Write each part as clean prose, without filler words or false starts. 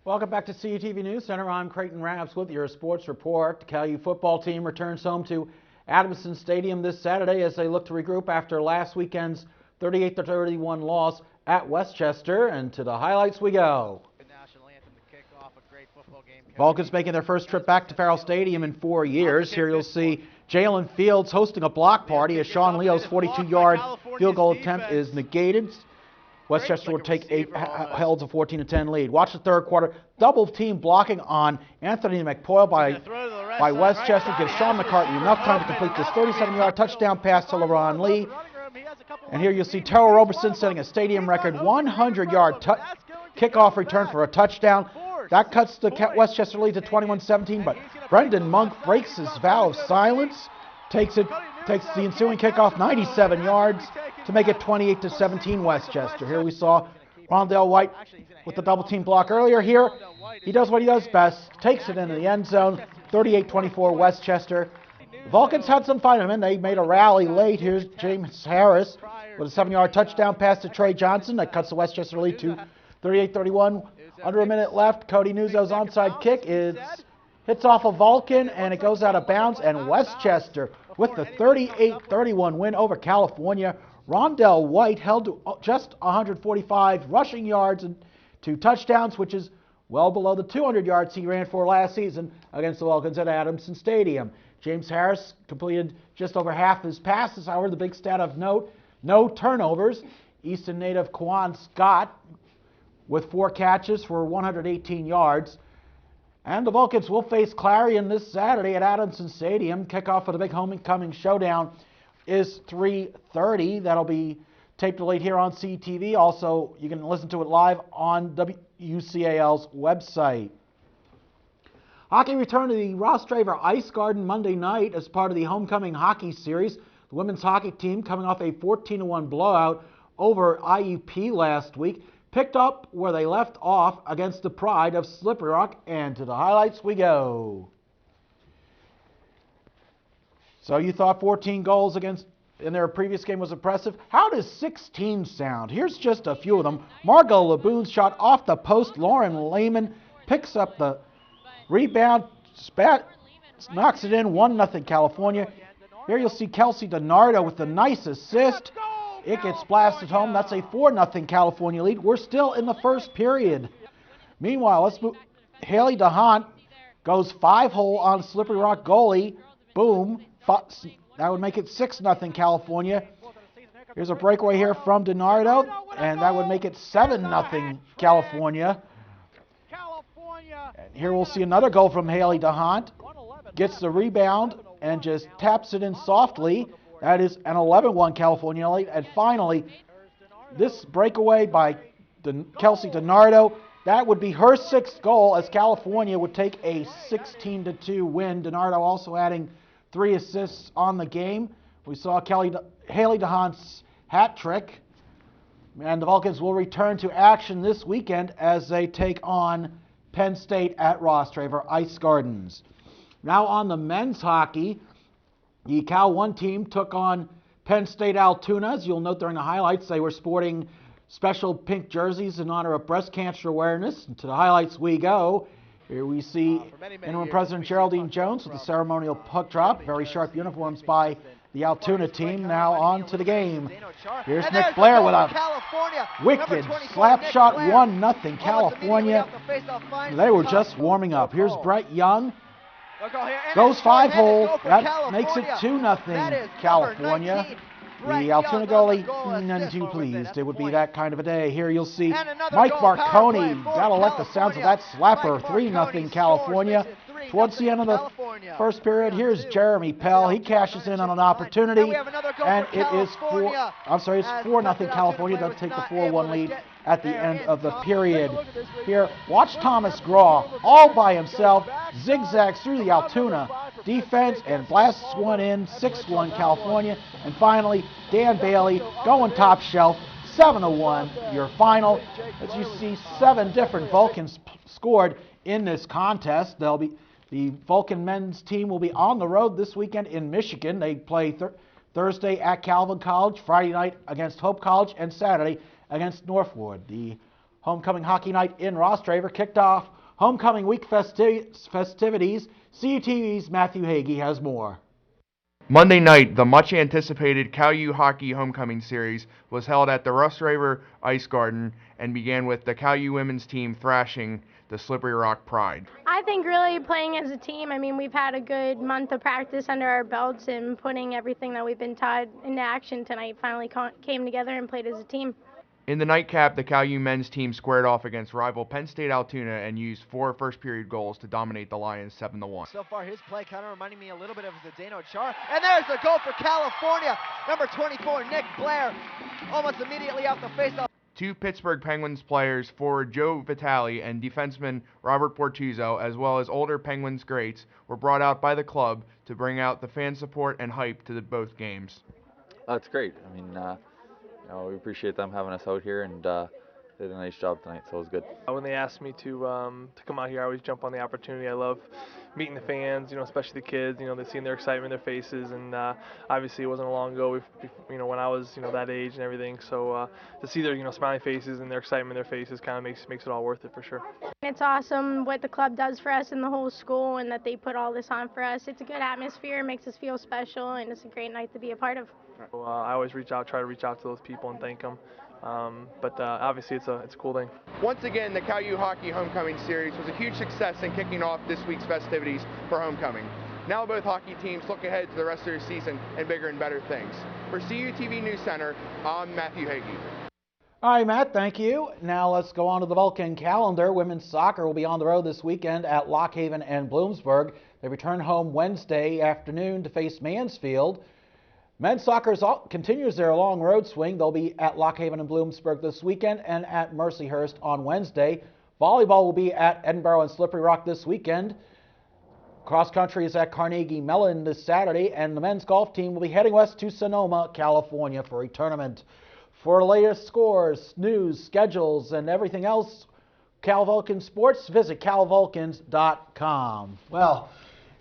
Welcome back to CUTV News Center. I'm Creighton Rabs with your sports report. The Cal U football team returns home to Adamson Stadium this Saturday as they look to regroup after last weekend's 38-31 loss at Westchester. And to the highlights we go. Vulcans making their first trip back to Farrell Stadium in 4 years. Here you'll see Jalen Fields hosting a block party as Sean Leo's 42-yard field goal attempt is negated. Westchester would take held a 14-10 lead. Watch the third quarter. Double team blocking on Anthony McPoyle by Westchester gives Sean McCartney enough time to complete this 37-yard touchdown pass to LeRon Lee. And here you'll see Terrell Roberson setting a stadium record 100-yard kickoff return for a touchdown. That cuts the Westchester lead to 21-17, but Brendan Monk breaks his vow of silence, takes the ensuing kickoff 97 yards to make it 28-17 Westchester. Here we saw Rondell White with the double team block earlier. Here he does what he does best, takes it into the end zone, 38-24 Westchester. The Vulcans had some fun in. They made a rally late. Here's James Harris with a 7-yard touchdown pass to Trey Johnson. That cuts the Westchester lead to 38-31. Under a minute left. Cody Nuzzo's onside kick hits off a Vulcan and it goes out of bounds. And Westchester with the 38-31 win over California. Rondell White held to just 145 rushing yards and 2 touchdowns, which is well below the 200 yards he ran for last season against the Vulcans at Adamson Stadium. James Harris completed just over half his passes. However, the big stat of note, no turnovers. Easton native Quan Scott with 4 catches for 118 yards. And the Vulcans will face Clarion this Saturday at Adamson Stadium. Kickoff for the big homecoming showdown is 3:30. That'll be taped late here on CTV. Also, you can listen to it live on WUCAL's website. Hockey returned to the Ross Draver Ice Garden Monday night as part of the homecoming hockey series. The women's hockey team, coming off a 14-1 blowout over IUP last week, picked up where they left off against the Pride of Slippery Rock, and to the highlights we go. So you thought 14 goals in their previous game was impressive? How does 16 sound? Here's just a few of them. Margot Laboon's shot off the post. Lauren Lehman picks up the rebound, knocks it in, 1-0 California. Here you'll see Kelsey DiNardo with the nice assist. It gets blasted home. That's a 4-0 California lead. We're still in the first period. Meanwhile, let's move. Haley DeHaan goes 5-hole on Slippery Rock goalie. Boom. That would make it 6-0 California. Here's a breakaway here from DiNardo, and that would make it 7-0 California. And here we'll see another goal from Haley DeHaan. Gets the rebound and just taps it in softly. That is an 11-1 California lead. And finally, this breakaway by Kelsey DiNardo, that would be her 6th goal as California would take a 16-2 win. DiNardo also adding 3 assists on the game. We saw Haley DeHaan's hat trick. And the Vulcans will return to action this weekend as they take on Penn State at Ross Draver Ice Gardens. Now on the men's hockey, the Cal 1 team took on Penn State Altoona. As you'll note during the highlights, they were sporting special pink jerseys in honor of breast cancer awareness. And to the highlights we go. Here we see interim President Geraldine Jones with the ceremonial puck drop. Very sharp uniforms by the Altoona team. Now on to the game. Here's Nick Blair with a wicked slap shot, 1-0 California. They were just warming up. Here's Brett Young. Goes 5-hole. That makes it 2-0 California. The Altoona goalie, none too pleased. It would be that kind of a day. Here you'll see Mike Marconi. Gotta like the sounds of that slapper. 3-0 California. Towards the end of the first period, here's Jeremy Pell. He cashes in on an opportunity, and it's 4-0 California. They'll take the 4-1 lead at the end of the period. Here, watch Thomas Graw all by himself, zigzags through the Altoona defense and blasts one in, 6-1 California. And finally, Dan Bailey going top shelf, 7-1 your final. As you see, 7 different Vulcans scored in this contest. The Vulcan men's team will be on the road this weekend in Michigan. They play Thursday at Calvin College, Friday night against Hope College, and Saturday against Northwood. The Homecoming hockey night in Rostraver kicked off homecoming week festivities. CUTV's Matthew Hagee has more. Monday night, the much-anticipated Cal U Hockey Homecoming Series was held at the Rostraver Ice Garden and began with the Cal U women's team thrashing the Slippery Rock Pride. I think really playing as a team, I mean, we've had a good month of practice under our belts, and putting everything that we've been taught into action tonight finally came together and played as a team. In the nightcap, the Cal U men's team squared off against rival Penn State Altoona and used 4 first-period goals to dominate the Lions 7-1. So far, his play kind of reminding me a little bit of Zdeno Chara. And there's the goal for California. Number 24, Nick Blair, almost immediately out the faceoff. 2 Pittsburgh Penguins players, forward Joe Vitale and defenseman Robert Bortuzzo, as well as older Penguins greats, were brought out by the club to bring out the fan support and hype to both games. It's great. I mean, we appreciate them having us out here, and they did a nice job tonight, so it was good. When they asked me to come out here, I always jump on the opportunity. I love meeting the fans, especially the kids. They've seen their excitement in their faces, and obviously it wasn't long ago, when I was, that age and everything. So to see their, smiling faces and their excitement in their faces kind of makes it all worth it for sure. It's awesome what the club does for us and the whole school, and that they put all this on for us. It's a good atmosphere, it makes us feel special, and it's a great night to be a part of. So, I always try to reach out to those people and thank them. But obviously it's a cool thing. Once again, the Cal U Hockey Homecoming Series was a huge success in kicking off this week's festivities for homecoming. Now both hockey teams look ahead to the rest of their season and bigger and better things. For CUTV News Center, I'm Matthew Hagee. All right, Matt, thank you. Now let's go on to the Vulcan calendar. Women's soccer will be on the road this weekend at Lock Haven and Bloomsburg. They return home Wednesday afternoon to face Mansfield. Men's soccer continues their long road swing. They'll be at Lock Haven and Bloomsburg this weekend and at Mercyhurst on Wednesday. Volleyball will be at Edinburgh and Slippery Rock this weekend. Cross country is at Carnegie Mellon this Saturday, and the men's golf team will be heading west to Sonoma, California for a tournament. For the latest scores, news, schedules, and everything else, Cal Vulcan Sports, visit calvulcans.com. Well,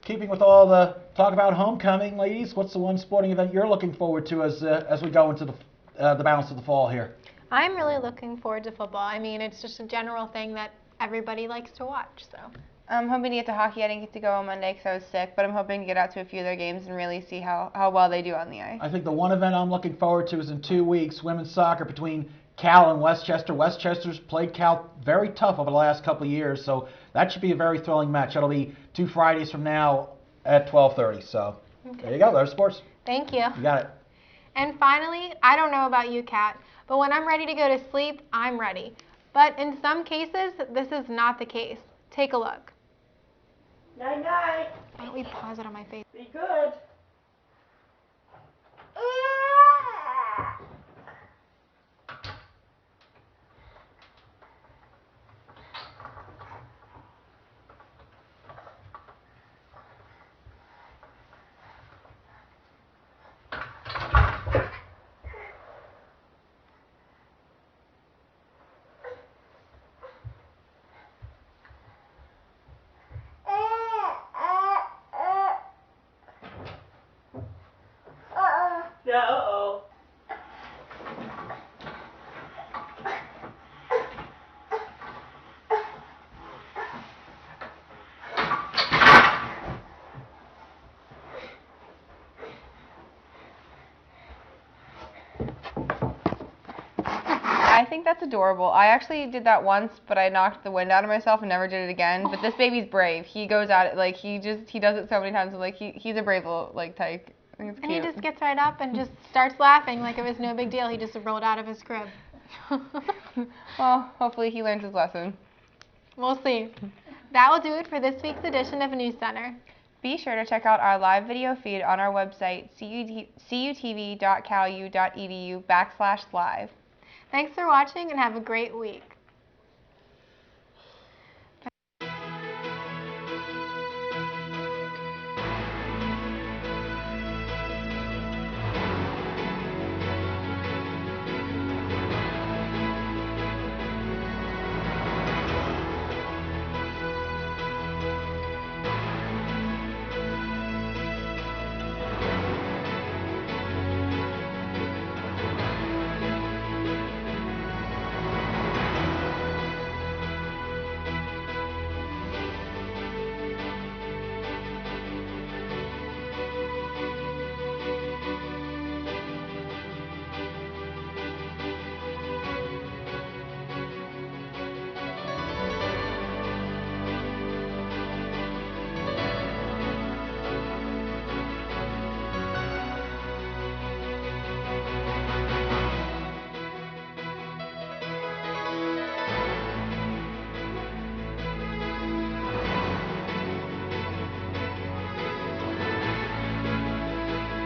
keeping with all the talk about homecoming, ladies, what's the one sporting event you're looking forward to as we go into the balance of the fall here? I'm really looking forward to football. I mean, it's just a general thing that everybody likes to watch. So I'm hoping to get to hockey. I didn't get to go on Monday because I was sick, but I'm hoping to get out to a few of their games and really see how well they do on the ice. I think the one event I'm looking forward to is in 2 weeks, women's soccer between Cal and Westchester. Westchester's played Cal very tough over the last couple of years, so that should be a very thrilling match. That'll be 2 Fridays from now at 12:30. So There you go. There's sports. Thank you. You got it. And finally, I don't know about you, Kat, but when I'm ready to go to sleep, I'm ready. But in some cases, this is not the case. Take a look. Night night. Why don't we pause it on my face? Be good. Yeah, uh-oh. I think that's adorable. I actually did that once, but I knocked the wind out of myself and never did it again. But this baby's brave. He goes at it, like, he does it so many times. Like, he's a brave little, like, tyke. I think it's And cute. he just gets right up and just starts laughing like it was no big deal. He just rolled out of his crib. Well, hopefully he learns his lesson. We'll see. That will do it for this week's edition of News Center. Be sure to check out our live video feed on our website, cutv.calu.edu/live. Thanks for watching and have a great week.